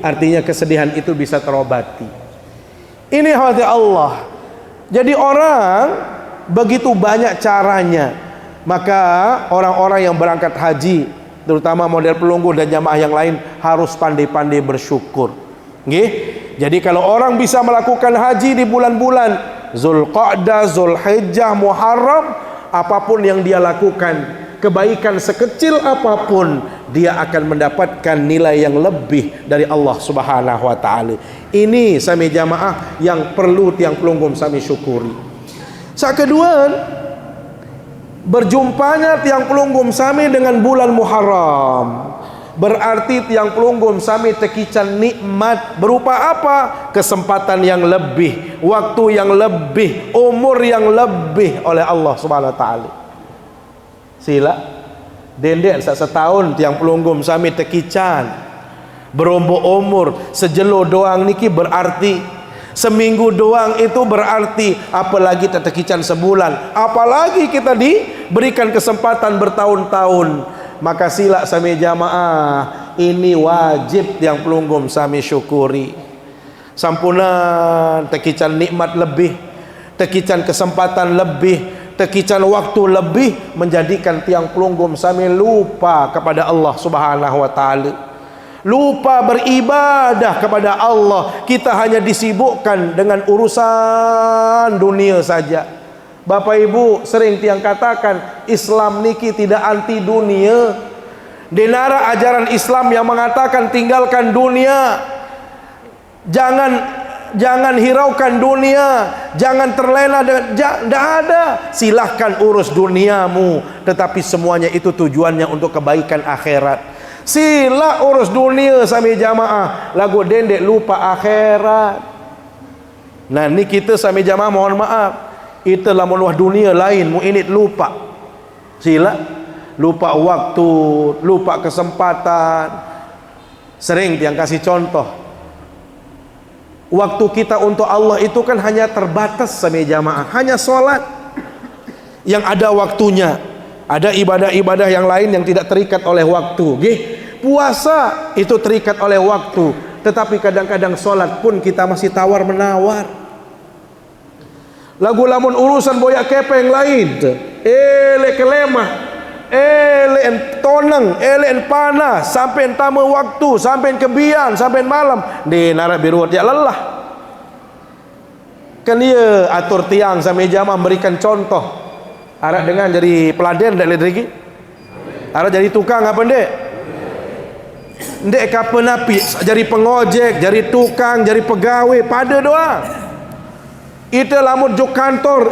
Artinya kesedihan itu bisa terobati. Ini hati Allah. Jadi orang begitu banyak caranya. Maka orang-orang yang berangkat haji, terutama model pelunggu dan jamaah yang lain, harus pandai-pandai bersyukur. Jadi kalau orang bisa melakukan haji di bulan-bulan Zulqa'dah, Zulhijjah, Muharram, apapun yang dia lakukan, kebaikan sekecil apapun, dia akan mendapatkan nilai yang lebih dari Allah Subhanahu wa taala. Ini sami jamaah yang perlu tiang pelunggum sami syukuri. Sak kedua, berjumpanya tiang pelunggum sami dengan bulan Muharram, berarti tiang pelunggum sami tekican nikmat berupa apa? Kesempatan yang lebih, waktu yang lebih, umur yang lebih oleh Allah Subhanahu wa taala. Sila dendek setahun tiang pelunggum sami tekican berombok umur sejelo doang niki berarti, seminggu doang itu berarti, apalagi tekican sebulan, apalagi kita diberikan kesempatan bertahun-tahun. Maka sila sami jamaah, ini wajib tiang pelunggum sami syukuri. Sampunan tekican nikmat lebih, tekican kesempatan lebih, tekican waktu lebih, menjadikan tiang pelunggum sami lupa kepada Allah Subhanahu wa taala, lupa beribadah kepada Allah. Kita hanya disibukkan dengan urusan dunia saja. Bapak Ibu, sering tiang katakan Islam niki tidak anti dunia. Denara ajaran Islam yang mengatakan tinggalkan dunia, jangan hiraukan dunia, jangan terlena dengan, tidak ada. Silahkan urus duniamu, tetapi semuanya itu tujuannya untuk kebaikan akhirat. Sila urus dunia sami jamaah, lagu dendek lupa akhirat. Nah ni kita sami jamaah mohon maaf, kita lamun wah dunia lain mu ini lupa. Sila lupa waktu, lupa kesempatan. Sering tiang kasih contoh, waktu kita untuk Allah itu kan hanya terbatas sami jamaah, hanya sholat yang ada waktunya. Ada ibadah-ibadah yang lain yang tidak terikat oleh waktu. Puasa itu terikat oleh waktu, tetapi kadang-kadang sholat pun kita masih tawar menawar. Lagu lamun urusan boyak kepeng lain, elek kelemah, elek toneng, elek panas, sampai tamu waktu, sampai kebian, sampai malam di nara biruat ya lelah. Kan dia atur tiang sampai jamaah memberikan contoh. Arak dengan jadi peladen dak lagi. Arak jadi tukang apa ndek? Ndek kapan api jadi pengojek, jadi tukang, jadi pegawai pada doang. Itu lamun juk kantor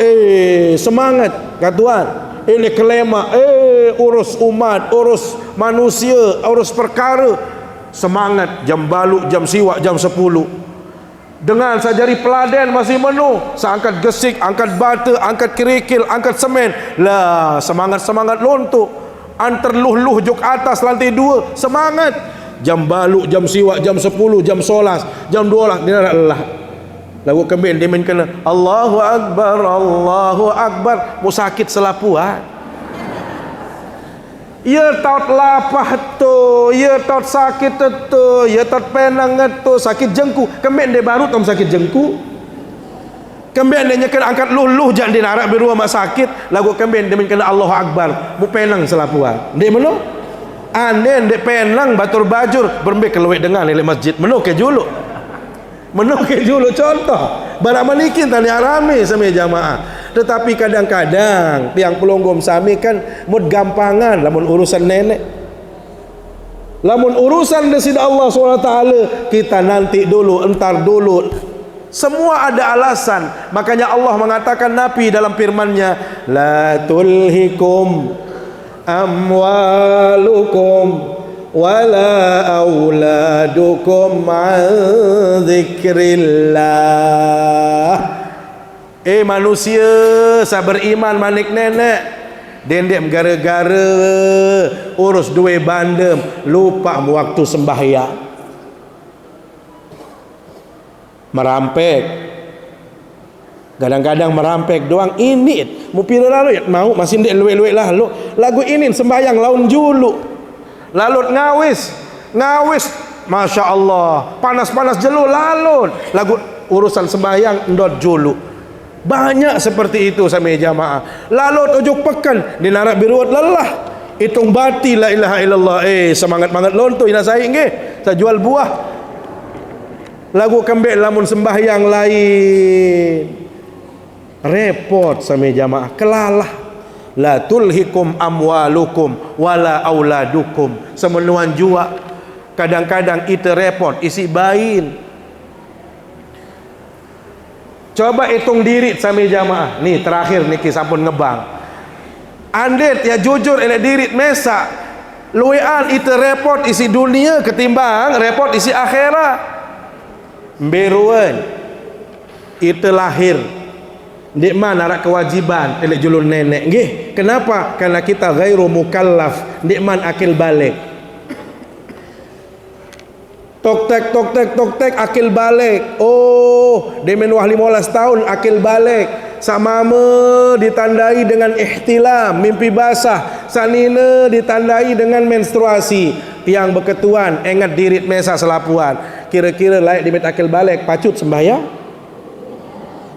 semangat katuan. Ini kelema urus umat, urus manusia, urus perkara. Semangat jam balu, jam siwak, jam 10. Dengan sajari peladen masih menu, seangkat gesik, angkat bata, angkat kerikil, angkat semen. Lah semangat lontok. Antar luh juk atas lantai 2, semangat. Jam balu, jam siwak, jam 10, jam solas, jam 12 dia nak lelah. Lagu kembali dia main kena Allahu Akbar, Allahu Akbar, mu sakit selapuan. Ya taut lapah tu, ya taut sakit tu, ya taut penang tu, sakit jengku. Kembali dia baru tom sakit jengku. Kembali dia kena angkat luluh jangan dia narak biru mak sakit. Lagu kembali dia main kena Allahu Akbar, mu penang selapuan. Dia meno? Anen dia penang batur bajur berembek kelewek dengan lele masjid. Meno ke julu. Menukir dulu contoh barang manikin tani arame sami jamaah. Tetapi kadang-kadang tiang pelonggom sami kan mud gampangan lamun urusan nenek, lamun urusan desida Allah SWT kita nanti dulu, entar dulu, semua ada alasan. Makanya Allah mengatakan Nabi dalam firman-Nya, la tulhikum amwalukum wala auladukum an dzikrillah. Manusia sa beriman manik nenek dendek gara-gara urus duit bandem lupa waktu sembahyang, merampek. Kadang-kadang merampek doang ini mu pira lalu ya mau masih ndek luwe-luwe lah lu lagu ini sembahyang laun julu. Lalut ngawis, masya Allah, panas-panas jelu lalut. Lagu urusan sembahyang ndot julu. Banyak seperti itu sami jamaah. Lalut ujuk pekan di narak biruat lelah. Hitung bati la ilaha illallah. Semangat-mangat lonto ina saya nggih. Saya jual buah. Lagu kembek lamun sembahyang lain. Repot sami jamaah, kelalah. la tulhikum amwalukum wala auladukum. Semenuan jua kadang-kadang itu repot isi bain. Coba hitung diri sampai jamaah. Nih terakhir niki sampun ngebang. Andit ya jujur elek dirit mesa. Luwean itu repot isi dunia ketimbang repot isi akhirat. Beruan itu lahir di mana ada kewajiban elek julun nenek nggih. Kenapa? Karena kita ghairu mukallaf, di mana akil balik. Tok tek akil balik. Oh, demen wah 15 tahun akil balik. Samama ditandai dengan ihtilam, mimpi basah. Sanina ditandai dengan menstruasi. Tiang berketuan, ingat dirit mesa selapuan. Kira-kira layak dimit akil balik. Pacut sembahyang,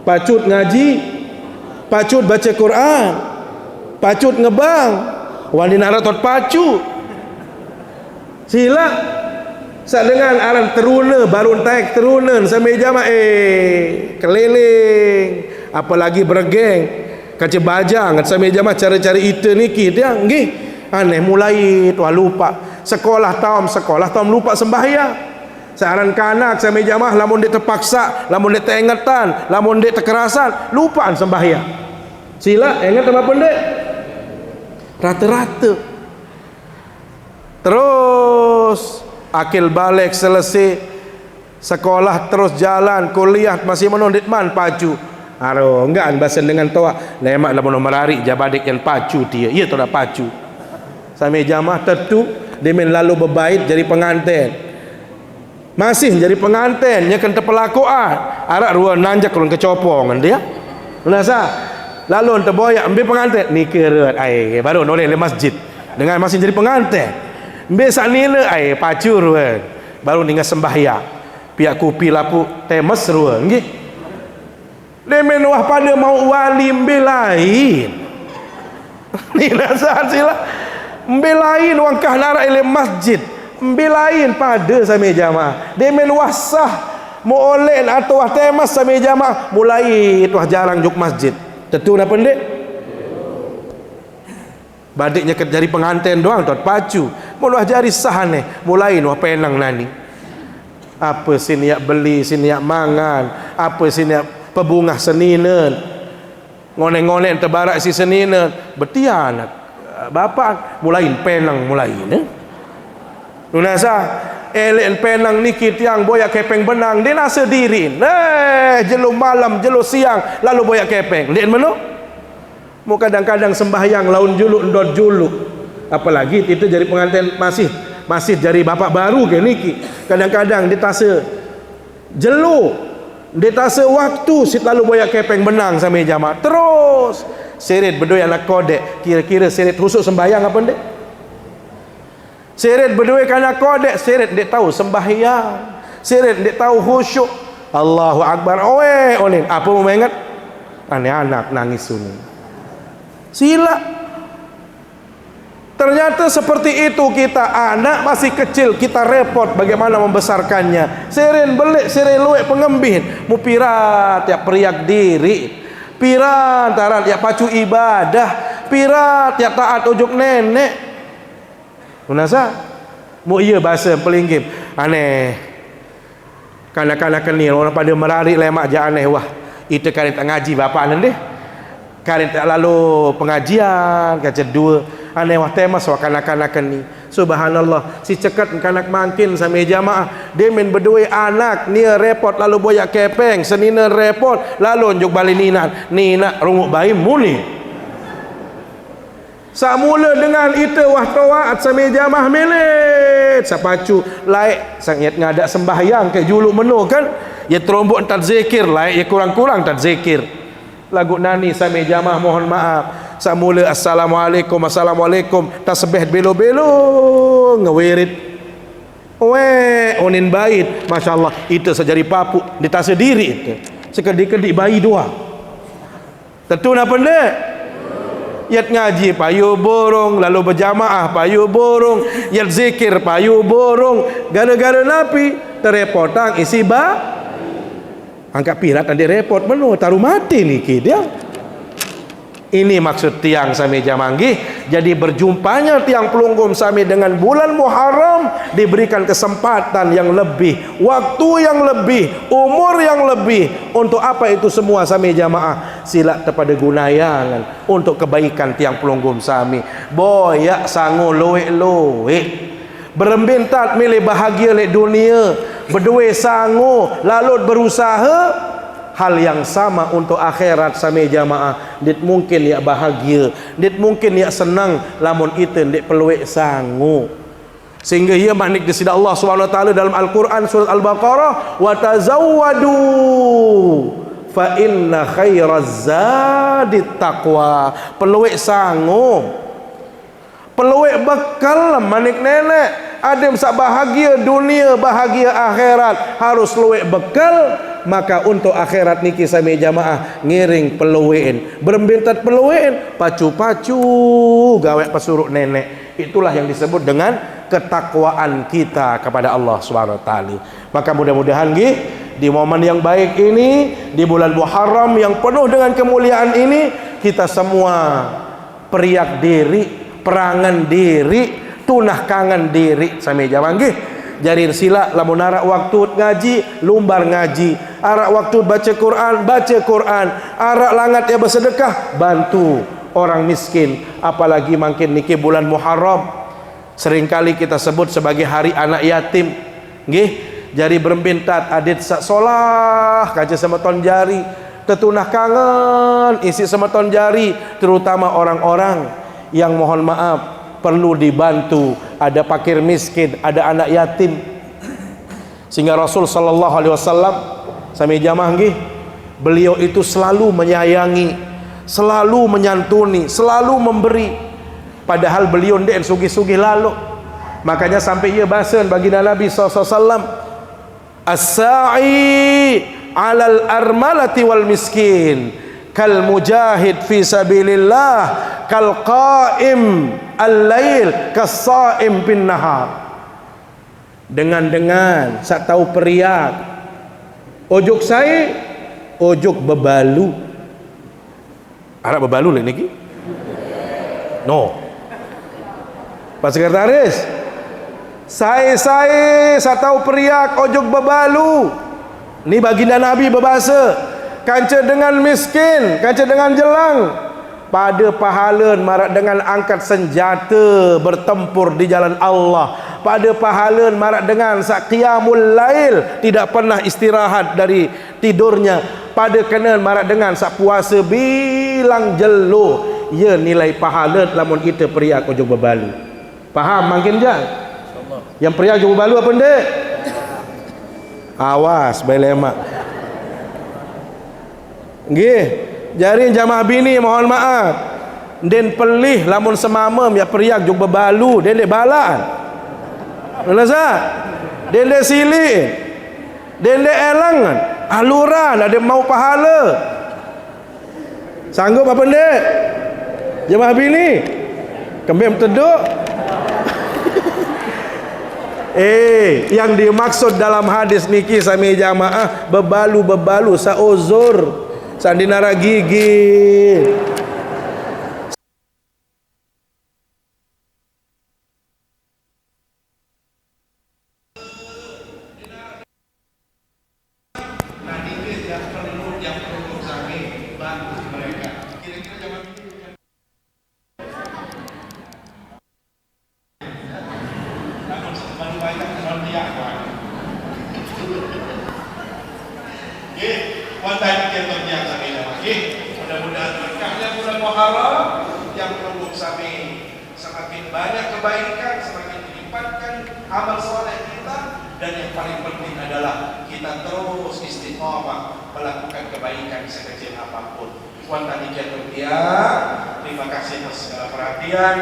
pacut ngaji, pacut baca Quran, pacut ngebang. Wani naratot pacu. Sila sak dengan aran teruna baru taik terunan sampai jamaah keliling. Apalagi bergeng kaca bajang sampai jamaah cari-cari ite niki dia nggih aneh mulai tua lupa sekolah taum lupa sembahyang. Searan kanak sampai jamaah lamun dia terpaksa, lamun dia teringetan, lamun dia terkerasan, lupaan sembahyang. Sila ingat apa pendek? Rata-rata. Terus akil balik selesai, sekolah terus jalan, kuliah masih menundit man pacu. Aro enggak bahasan dengan toa lemak lamun merari jabadik yang pacu dia. Iya tu dah pacu. Sampai jamaah tertu demen lalu berbait jadi pengantin. Masih jadi pengantin nya kan terpelakuan. Arak ruang nanjak kurang kecopong dia. Nasa lalu ente boyak ambil pengantin nikah ai baru noleh le masjid dengan masih jadi pengantin. Ambil saknila ai pacu ruang. Baru ningat sembahyang. Pihak kupi lapu temes ruang nggih. Demen wah pada mau wali mbelain. Ni nasihat sila. Mbelain wangkah nara ile masjid. Mbelain pada sampai jamaah. Demen wah sah mau olen atau wah temas sampai jamaah mulai wah jarang juk masjid. Tentu nak pendek. Badiknya jadi pengantin doang tot pacu. Mau wah jari sah nih. Mulai wah penang nani. Apa sini yak beli, sini yak mangan, apa sini yak pebungah seninen ngone-ngone terbarak si seninen betian bapak mulain penang mulain nunasa elek penang niki tiang boyak kepeng benang dia nasa diri jelu malam jelu siang lalu boyak kepeng lihat mana mau kadang-kadang sembahyang laun juluk ndot juluk apalagi itu jadi pengantin masih jadi bapak baru ke niki kadang-kadang ditase jelu ditase waktu sit lalu boyak kepeng benang sampai jamaah terus seret berdua anak kodek kira-kira seret husuk sembahyang apa ndek seret berdua anak kodek seret ndek tahu sembahyang seret ndek tahu khusyuk Allahu Akbar onin apa mau ingat aneh anak nangis sunyi sila. Ternyata seperti itu kita anak masih kecil kita repot bagaimana membesarkannya. Seren belik seren luek pengembin mu pirat ya periak diri pirat tarat ya pacu ibadah pirat ya taat ujuk nenek unasa mu iya bahasa pelinggim aneh kanak-kanak ni orang pada merari lemak je aneh wah itu kali tak ngaji bapak nanti kali tak lalu pengajian kaca dua aneh wah temas wah kanak-kanak ni subhanallah si cekat kanak mangkin sampai jamaah dia main berdua anak ni repot lalu boyak kepeng senina repot lalu njuk balik nina runguk bayi muni samula dengan itu wah taat sampai jamaah milit sapacu laik sangat ngadak sembahyang ke juluk menu kan ya terombok tak zikir laik ya kurang-kurang tak zikir lagu nani sampai jamaah mohon maaf samula assalamualaikum tasbih belo-belo ngewirid onin bait masyaallah itu sejari papu ditase diri itu sekedi-kedi bayi dua tentu nak pendek yat ngaji payu borong lalu berjamaah payu borong yat zikir payu borong gara-gara napi terepotang isi angkat pirat ada repot menu taruh mati niki dia Ini maksud tiang sami jamanggih. Jadi berjumpanya tiang pelunggum sami dengan bulan Muharram diberikan kesempatan yang lebih, waktu yang lebih, umur yang lebih. Untuk apa itu semua sami jamaah? Sila kepada gunayangan untuk kebaikan tiang pelunggum sami. Boyak sangu loe berembintat milih bahagia lek dunia, berdua sangu lalu berusaha hal yang sama untuk akhirat sami jamaah. Dit mungkin ya bahagia, dit mungkin ya senang, lamun itu dit peluik sangu. Sehingga ia maknik di sida Allah Subhanahu wa taala dalam Al-Qur'an surat Al-Baqarah, wa tazawwadu fa inna khairaz zadit taqwa. Peluik sangu, peluik bekal manik nenek. Ada yang bahagia dunia, bahagia akhirat, harus luik bekal. Maka untuk akhirat niki sami jamaah ngiring peluin, berembintat peluin, pacu-pacu gawe pesuruk nenek. Itulah yang disebut dengan ketakwaan kita kepada Allah Subhanahu wa taala. Maka mudah-mudahan nggih di momen yang baik ini, di bulan Muharram yang penuh dengan kemuliaan ini, kita semua periak diri, perangan diri, tunah kangen diri sami jamaah nggih. Jarir sila lamun arak waktu ngaji lumbar ngaji, arak waktu baca Quran, arak langat ya bersedekah, bantu orang miskin. Apalagi makin niki bulan Muharram seringkali kita sebut sebagai hari anak yatim nggih. Jari berembintat adit sak solah kaca semeton jari, tetunah kangen isi semeton jari, terutama orang-orang yang mohon maaf perlu dibantu, ada fakir miskin, ada anak yatim. Sehingga Rasul sallallahu alaihi wasallam sami jamaah nggih, beliau itu selalu menyayangi, selalu menyantuni, selalu memberi. Padahal beliau ndek sugih-sugih lalu. Makanya sampai ia bahasan baginda Nabi sallallahu alaihi wasallam, as-sa'i 'alal armalati wal miskin kal mujahid fi sabilillah kal qaim al-lail kas-saim bin nahar. Dengan sak tahu periak ojuk saya ojuk bebalu. Arab bebalu lek niki no Pak Sekretaris, saya sak tahu periak ojuk bebalu. Ni baginda Nabi berbahasa kanca dengan miskin, kanca dengan jelang, pada pahala marak dengan angkat senjata bertempur di jalan Allah, pada pahala marak dengan sak qiyamul lail, tidak pernah istirahat dari tidurnya, pada kena marak dengan sak puasa bilang jelo. Ya nilai pahala lamun kita periak ojo bebalu. Faham makin jang? Yang periak ojo bebalu apa ndek? Awas bae lemak. Nggih, jari jamaah bini mohon maaf. Den pelih lamun semamam ya periak jug bebalu, den dek balaan. Nasa? Den dek silih. Den dek elangan, aluran ada mau pahala. Sanggup apa ndek? Jamaah bini. Kembem teduk. Yang dimaksud dalam hadis niki sami jamaah bebalu-bebalu sauzur sandinara gigi. Mudah-mudahan berkahnya bulan Muharram yang menunggu sami semakin banyak kebaikan, semakin dilipatkan amal soleh kita, dan yang paling penting adalah kita terus istiqomah melakukan kebaikan sekecil apapun. Terima kasih atas segala perhatian.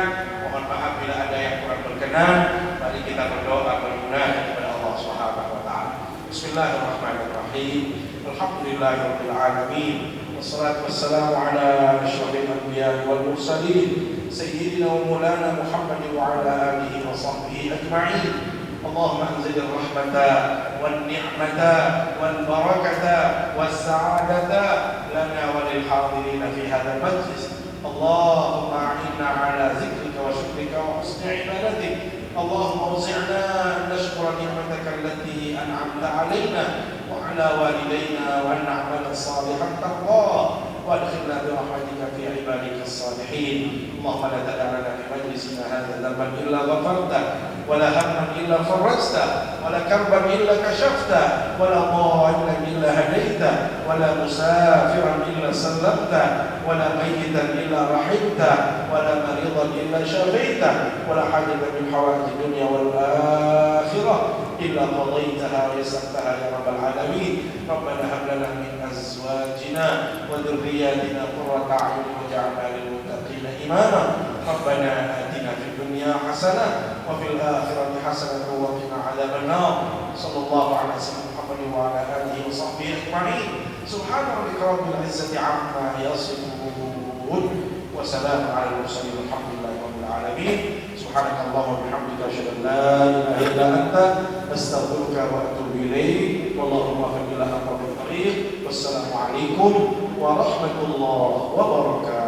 Mohon maaf bila ada yang kurang berkenan. Mari kita berdoa bermunajat kepada Allah Subhanahu wa taala. Bismillahirrahmanirrahim. Alhamdulillahirabbil alamin. Wassalatu wassalamu ala asyrafil anbiya'i wal mursalin sayyidina wa maulana Muhammadin wa ala alihi wa sahbihi ajma'in. Allahumma anzil rahmata wan ni'mata wal barakata was sa'adata lana wa lil hadirin fi hadzal majlis اللهم أعنا على ذكرك وشكرك وحسن عبادتك. اللهم اوزعنا أن نشكر نعمتك التي أنعمت علينا وعلى والدينا وأن نعمل صالحا ترضاه وادخلنا برحمتك في عبادك الصالحين. اللهم لا تدع لنا في مجلسنا هذا ذنبا إلا غفرته ولا هما إلا فرجته ولا كربا إلا كشفته ولا ضالا إلا هديته ولا مسافرا إلا سلمته ولا ميتا إلا رحمته ولا مريضا إلا شفيته ولا حاجة من حوائج الدنيا والآخرة إلا قضيتها ويسرتها يا رب العالمين. ربنا هب لنا من أزواجنا وذرياتنا قرة أعين واجعلنا للمتقين إماما. ربنا آتنا في الدنيا حسنة وفي الآخرة حسنة وقنا عذاب النار. صلى الله على سيدنا محمد وعلى آله وصحبه أجمعين. سبحان ربك رب العزة عما يصفون وسلام على المرسلين والحمد لله رب العالمين. سبحانك اللهم وبحمدك أشهد أن لا إله إلا أنت أستغفرك وأتوب إليك. واللهم اغفر لنا الطريق. والسلام عليكم ورحمة الله وبركاته.